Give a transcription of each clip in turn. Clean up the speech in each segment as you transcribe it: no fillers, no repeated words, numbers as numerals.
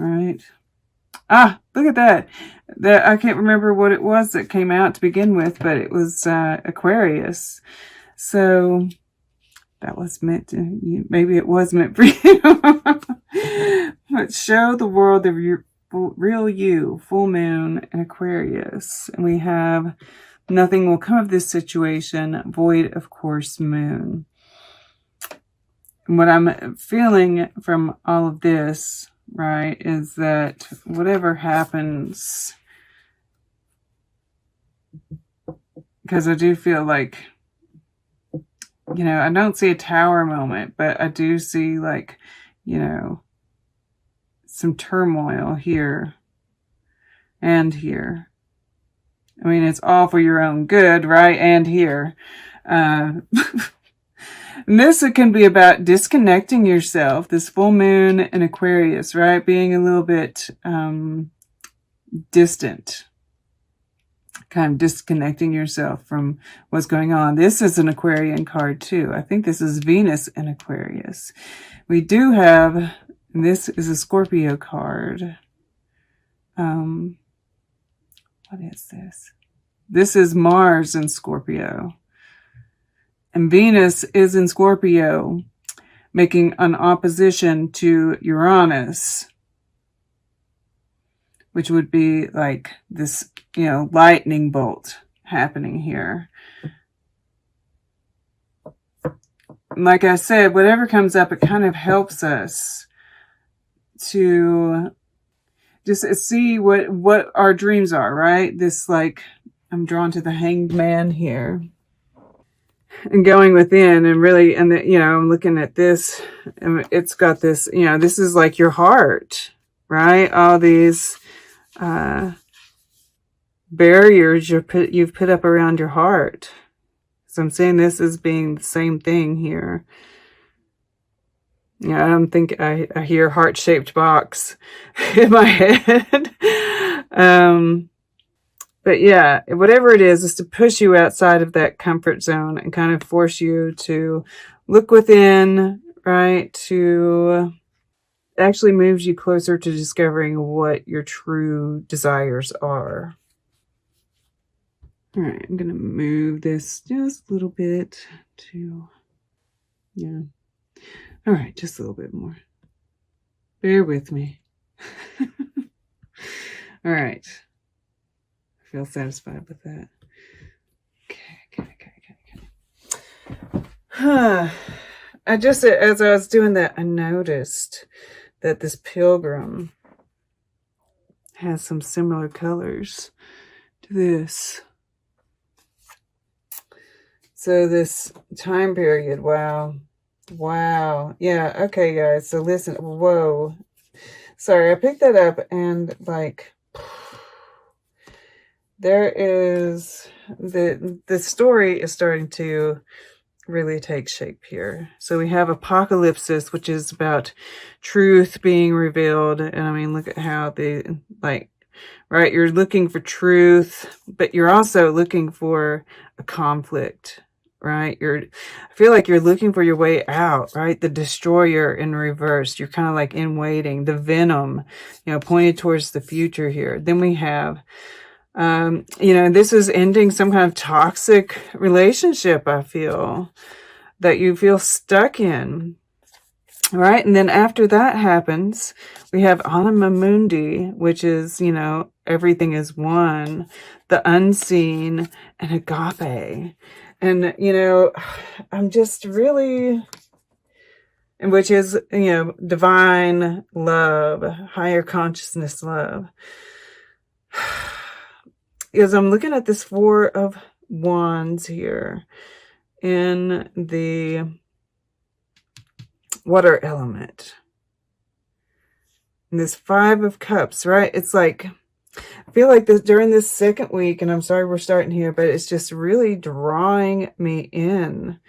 right? Ah, look at that. I can't remember what it was that came out to begin with, but it was Aquarius. So that was meant to, maybe it was meant for you. But show the world the real you, full moon and Aquarius. And we have nothing will come of this situation, void of course moon. And what I'm feeling from all of this, right, is that whatever happens, because I do feel like, you know, I don't see a tower moment, but I do see, like, you know, some turmoil here and here. I mean, it's all for your own good, right? And here. And this, it can be about disconnecting yourself, this full moon in Aquarius, right? Being a little bit distant. Kind of disconnecting yourself from what's going on. This is an Aquarian card too. I think this is Venus in Aquarius. We do have, this is a Scorpio card. What is this? This is Mars in Scorpio. And Venus is in Scorpio, making an opposition to Uranus, which would be like this, you know, lightning bolt happening here. Like I said, whatever comes up, it kind of helps us to just see what our dreams are, right? This, like, I'm drawn to the Hanged Man here. And going within and really, and the, you know, I'm looking at this, and it's got this, you know, this is like your heart, right? All these barriers you've put up around your heart. So I'm saying this as being the same thing here. Yeah, I don't think I hear heart-shaped box in my head. But yeah, whatever it is to push you outside of that comfort zone and kind of force you to look within, right? To actually moves you closer to discovering what your true desires are. All right, I'm going to move this just a little bit to, yeah. All right, just a little bit more. Bear with me. All right. I feel satisfied with that. Okay. I just, as I was doing that, I noticed that this pilgrim has some similar colors to this. So this time period, wow. Yeah, okay, guys. So listen, whoa. Sorry, I picked that up and, like, there is, the story is starting to really take shape here. So we have Apocalypsis, which is about truth being revealed. And I mean, look at how they, like, right, you're looking for truth, but you're also looking for a conflict, right? I feel like you're looking for your way out, right? The destroyer in reverse. You're kind of like in waiting. The venom, you know, pointed towards the future here. Then we have, you know, this is ending some kind of toxic relationship, I feel, that you feel stuck in, right? And then after that happens, we have Anima Mundi, which is, you know, everything is one, the unseen, and agape. And, you know, I'm just really, and which is, you know, divine love, higher consciousness love. Because I'm looking at this Four of Wands here in the water element. And this Five of Cups, right? It's like, I feel like this during this second week, and I'm sorry we're starting here, but it's just really drawing me in.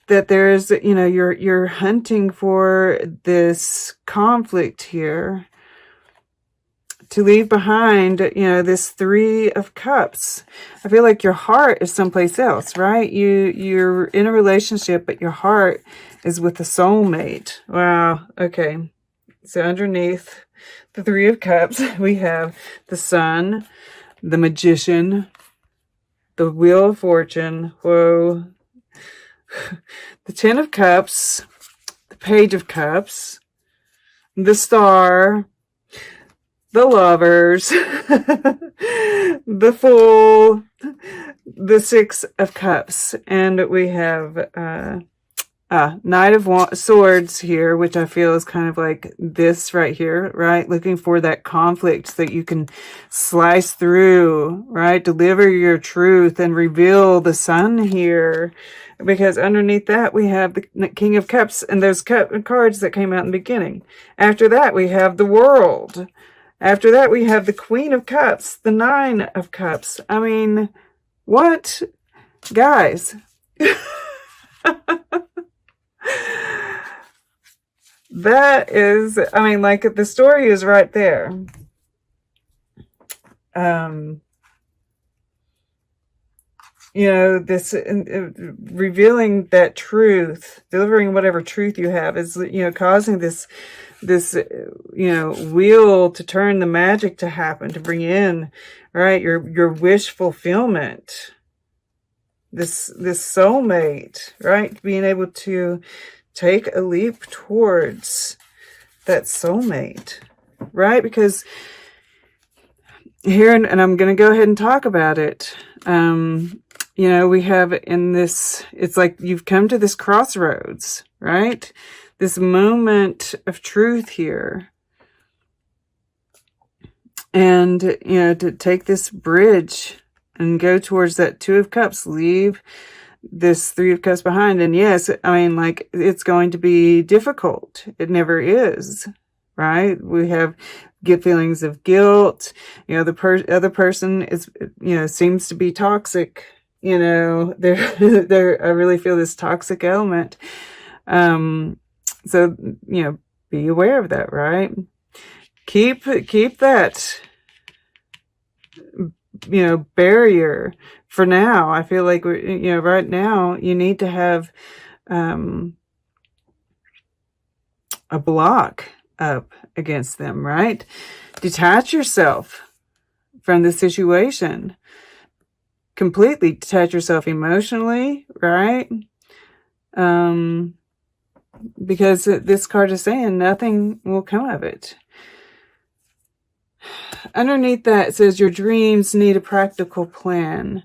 That there's, you know, you're hunting for this conflict here to leave behind, you know, this Three of Cups. I feel like your heart is someplace else, right? You're in a relationship, but your heart is with the soulmate. Wow. Okay. So underneath the Three of Cups, we have the Sun, the Magician, the Wheel of Fortune. Whoa. The Ten of Cups, the Page of Cups, the Star, the Lovers, the Fool, the Six of Cups, and we have Knight of Swords here, which I feel is kind of like this right here, right? Looking for that conflict that you can slice through, right? Deliver your truth and reveal the Sun here. Because underneath that, we have the King of Cups and those cards that came out in the beginning. After that, we have the World. After that, we have the Queen of Cups, the Nine of Cups. I mean, what? Guys. That is, I mean, like, the story is right there. You know, this revealing that truth, delivering whatever truth you have is, you know, causing this, you know, wheel to turn, the magic to happen, to bring in, right, your wish fulfillment. This soulmate, right? Being able to take a leap towards that soulmate, right? Because here, and I'm going to go ahead and talk about it. You know, we have in this, it's like you've come to this crossroads, right? This moment of truth here. And, you know, to take this bridge and go towards that Two of Cups, leave this Three of Cups behind. And yes, I mean, like, it's going to be difficult. It never is, right? We get feelings of guilt. You know, the other person is, you know, seems to be toxic. You know, I really feel this toxic element. So, you know, be aware of that, right? Keep that, you know, barrier for now. I feel like, you know, right now you need to have, a block up against them, right? Detach yourself from the situation. Completely detach yourself emotionally, right? Because this card is saying nothing will come of it. Underneath that, it says your dreams need a practical plan,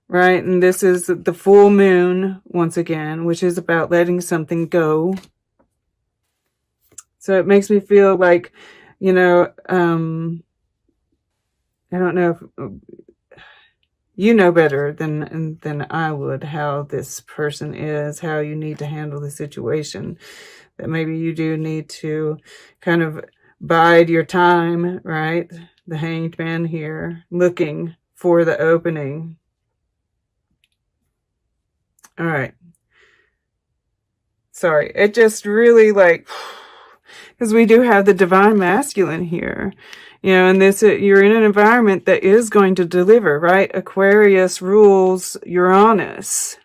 right? And this is the full moon, once again, which is about letting something go. So it makes me feel like, you know, I don't know if you know better than I would how this person is, how you need to handle the situation. That maybe you do need to kind of bide your time, right? The Hanged Man here, looking for the opening. All right. Sorry, it just really, like, because we do have the Divine Masculine here. You know, and this, you're in an environment that is going to deliver, right? Aquarius rules Uranus.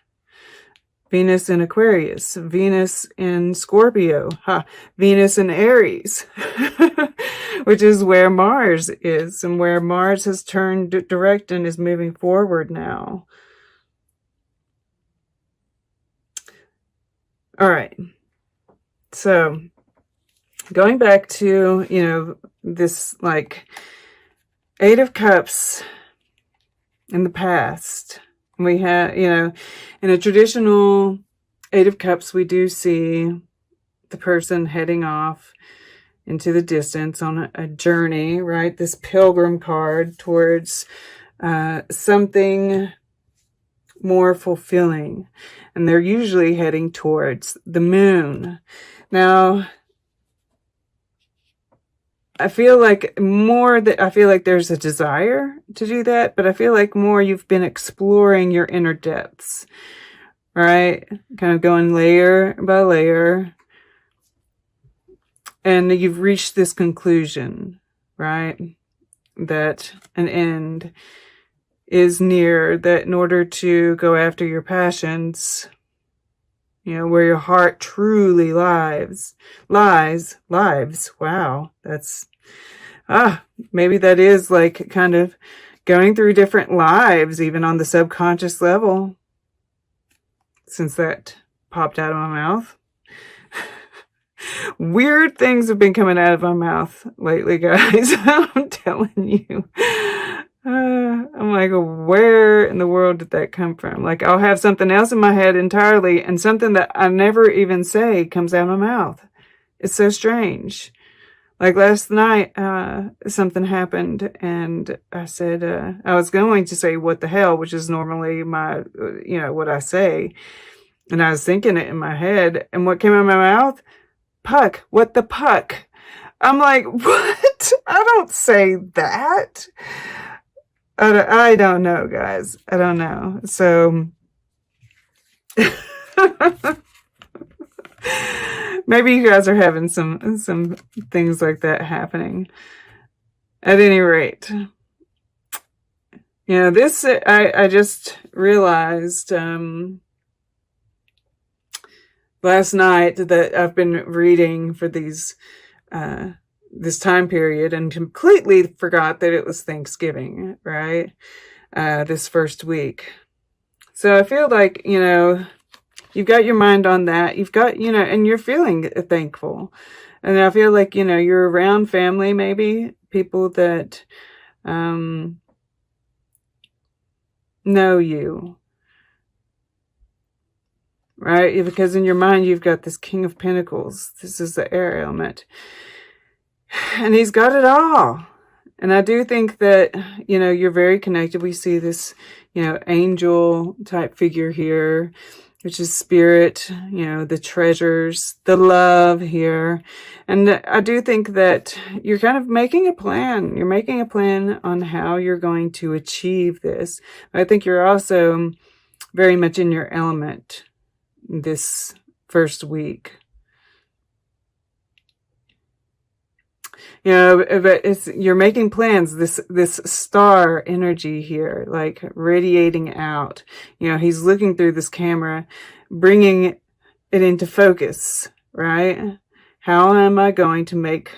Venus in Aquarius. Venus in Scorpio. Venus in Aries. Which is where Mars is. And where Mars has turned direct and is moving forward now. All right. So, going back to, you know, this, like, Eight of Cups in the past. We have, you know, in a traditional Eight of Cups, we do see the person heading off into the distance on a journey, right? This pilgrim card towards something more fulfilling. And they're usually heading towards the moon. Now, I feel like there's a desire to do that, but I feel like more you've been exploring your inner depths, right? Kind of going layer by layer. And you've reached this conclusion, right? That an end is near, that in order to go after your passions, you know, where your heart truly lies. Wow, that's, maybe that is like kind of going through different lives, even on the subconscious level, since that popped out of my mouth. Weird things have been coming out of my mouth lately, guys. I'm telling you. I'm like, where in the world did that come from? Like, I'll have something else in my head entirely, and something that I never even say comes out of my mouth. It's so strange. Like last night, something happened, and I said, I was going to say, what the hell, which is normally my, you know, what I say. And I was thinking it in my head, and what came out of my mouth? Puck. What the puck? I'm like, what? I don't say that. I don't know, guys. I don't know. So maybe you guys are having some things like that happening. At any rate, you know, this, I just realized last night that I've been reading for these this time period, and completely forgot that it was Thanksgiving, right? This first week. So I feel like, you know, you've got your mind on that. You've got, you know, and you're feeling thankful. And I feel like, you know, you're around family, maybe people that know you, right? Because in your mind, you've got this King of Pentacles. This is the air element. And he's got it all. And I do think that, you know, you're very connected. We see this, you know, angel type figure here, which is spirit, you know, the treasures, the love here. And I do think that you're kind of making a plan. You're making a plan on how you're going to achieve this. I think you're also very much in your element this first week. You know, but you're making plans, this star energy here, like radiating out. You know, he's looking through this camera, bringing it into focus, right? How am I going to make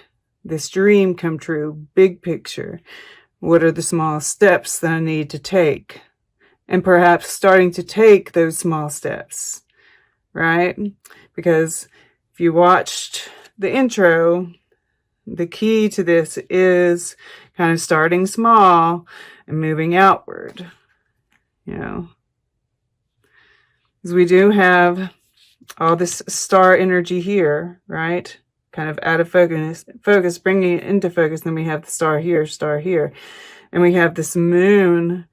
this dream come true? Big picture. What are the small steps that I need to take? And perhaps starting to take those small steps, right? Because if you watched the intro, the key to this is kind of starting small and moving outward, you know. Because we do have all this star energy here, right? Kind of out of focus, bringing it into focus. Then we have the star here. And we have this moon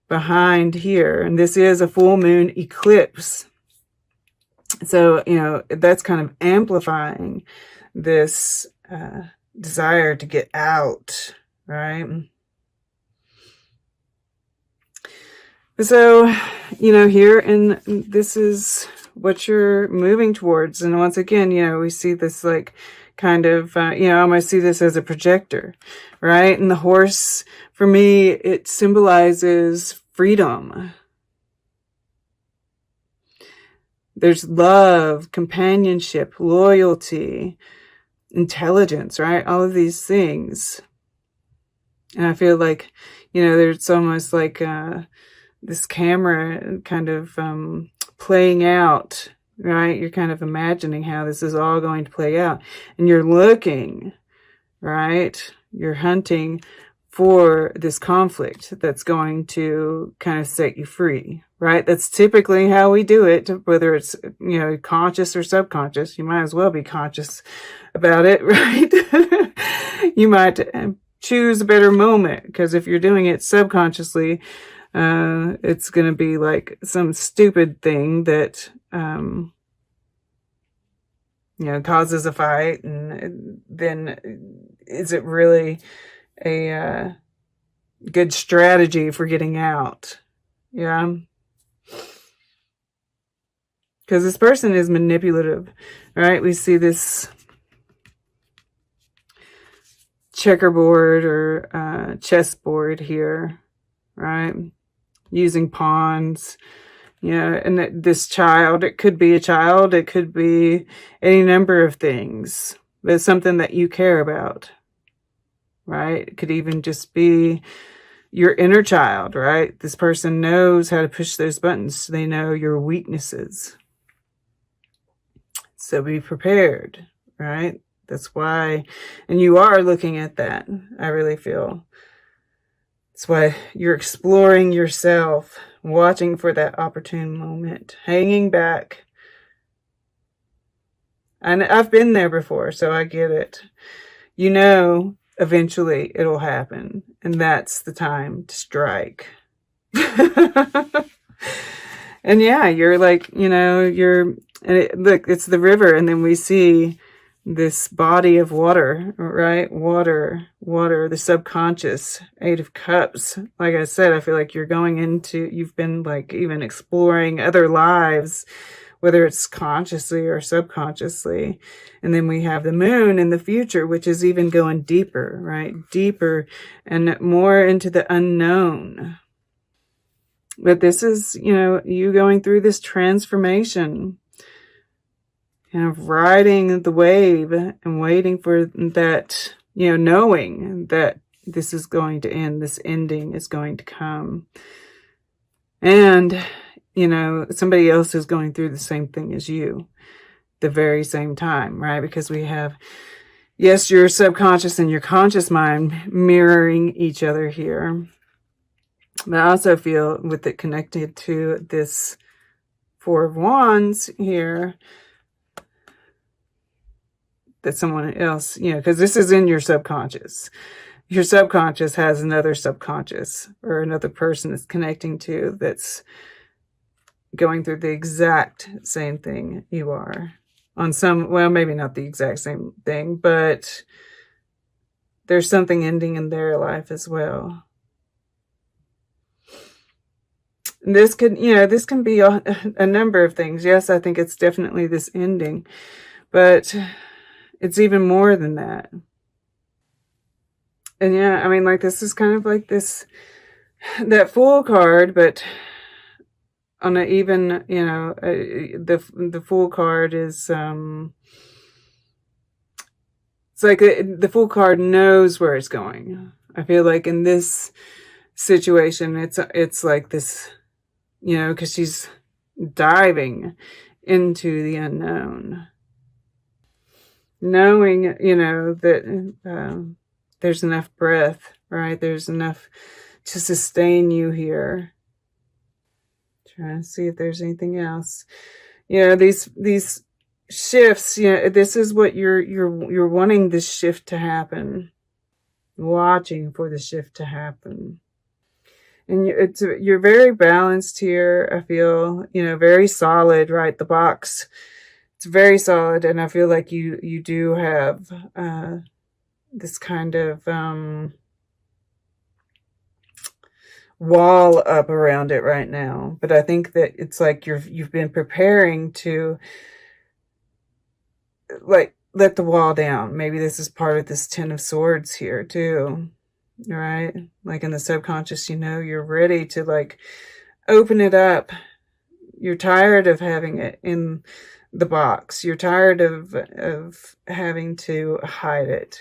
behind here. And this is a full moon eclipse. So, you know, that's kind of amplifying this desire to get out, right? So, you know, here, and this is what you're moving towards. And once again, you know, we see this like kind of, you know, I almost see this as a projector, right? And the horse, for me, it symbolizes freedom. There's love, companionship, loyalty, intelligence, right? All of these things. And I feel like, you know, there's almost like this camera kind of playing out, right? You're kind of imagining how this is all going to play out. And you're looking, right? You're hunting for this conflict that's going to kind of set you free, right? That's typically how we do it, whether it's, you know, conscious or subconscious. You might as well be conscious about it, right? You might choose a better moment, because if you're doing it subconsciously, it's going to be like some stupid thing that, you know, causes a fight. And then is it really a good strategy for getting out? Yeah. Because this person is manipulative, right? We see this checkerboard or chessboard here, right? Using pawns You know, and this child, it could be a child, it could be any number of things, but it's something that you care about, right? It could even just be your inner child, right? This person knows how to push those buttons. They know your weaknesses. So be prepared, right? That's why, and you are looking at that, I really feel. That's why you're exploring yourself, watching for that opportune moment, hanging back. And I've been there before, so I get it. You know, eventually it'll happen, and that's the time to strike. And yeah, you're like, you know, look, it's the river, and then we see this body of water, right? Water, the subconscious, 8 of Cups. Like I said, I feel like you've been like even exploring other lives, whether it's consciously or subconsciously. And then we have the moon in the future, which is even going deeper, right? Deeper and more into the unknown. But this is, you know, you going through this transformation, kind of riding the wave and waiting for that, you know, knowing that this is going to end, this ending is going to come. And, you know, somebody else is going through the same thing as you, the very same time, right? Because we have, yes, your subconscious and your conscious mind mirroring each other here. But I also feel with it connected to this 4 of Wands here, that someone else, you know, because this is in your subconscious. Your subconscious has another subconscious or another person it's connecting to that's going through the exact same thing you are. On some, well, maybe not the exact same thing, but there's something ending in their life as well. This could, you know, this can be a number of things. Yes, I think it's definitely this ending, but it's even more than that. And yeah, I mean, like, this is kind of like that Fool card, but on an even, you know, the Fool card is, it's like the Fool card knows where it's going. I feel like in this situation, it's like this, you know, because she's diving into the unknown, knowing, you know, that there's enough breath, right? There's enough to sustain you here. Trying to see if there's anything else. You know, these shifts, you know, this is what you're wanting this shift to happen, watching for the shift to happen. And you're very balanced here. I feel, you know, very solid, right? The box, it's very solid. And I feel like you do have this kind of wall up around it right now. But I think that it's like you've been preparing to, like, let the wall down. Maybe this is part of this 10 of Swords here too. Right? Like in the subconscious, you know, you're ready to like open it up. You're tired of having it in the box. You're tired of having to hide it.